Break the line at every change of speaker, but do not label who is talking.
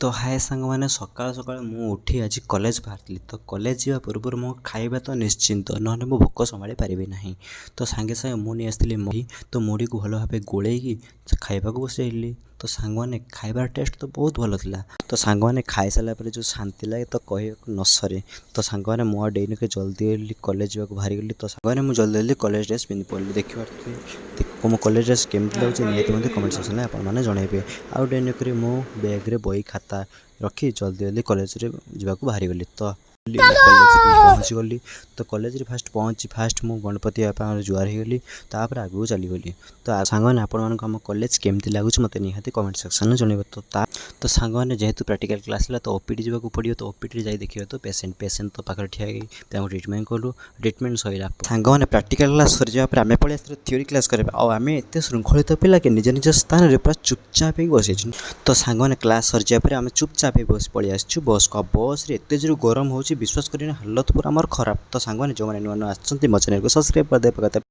तो हाय सांग मैंने सकाल सकाल मु उठी आज कॉलेज बाहरी तो कॉलेज जावा पूर्व मो खाइबा तो निश्चिंत ना मो भोक संभाली पारि ना। तो सांगे सांगे मुझे आसती मुढ़ी तो मुढ़ी को भल भाव गोलैकी खाइबा को बसैली। तो सांग मैंने खाइबार टेस्ट तो बहुत भल था। तो सांग मैंने खाई सारा पर जो शांति लगे तो कह न सरे। तो सांग मैंने मो डेन के जल्दी कॉलेज जावाक बाहरी गली। तो सांग मैंने मुझे जल्दी जल्दी कॉलेज ड्रेस पिंधि पड़ली। देखिए मो कॉलेज ड्रेस केमती लगे निहती मत कमेंट सेक्शन में आपने जनइबे। आउ डेन कर मो बैग्रे बही खाता रखी जल्दी जल्दी कॉलेज जावाक बाहरी गली। तो कॉलेज पहुँची गली। तो कॉलेज फास्ट पहुँची फास्ट मु गणपति बापा जुआर होगली तापर आगू चलीगली। तो सांग मैंने आपण कॉलेज केमती लगुच मत निहाती कमेंट सेक्शन में जनइब। तो सांग मैंने जेहेतु प्रैक्टिकल क्लास है तो ओपीडी जावाक पड़ो। तो ओपीडी जाई देखिए तो पेसेंट तो पाखे ठिया ट्रिटमेंट कलु। ट्रिटमेंट सर सांग मैंने प्रैक्टिकल क्लास सरी जावा आम पलि आस थ्योरी क्लास करें आम एत श्रृंखलित पिला कि निज निज स्थान में पूरा चुपचाप ही बस। तो सांग मैंने क्लास सरी जावा आम चुपचाप बस पलि आसू बस को बस एत जो गरम हो विश्वास करें हालत पूरा आमर खराब। तो सांग मैंने जो मैंने नुआ नुआ आसछन्ति मो चैनल को सब्सक्राइब कर दे।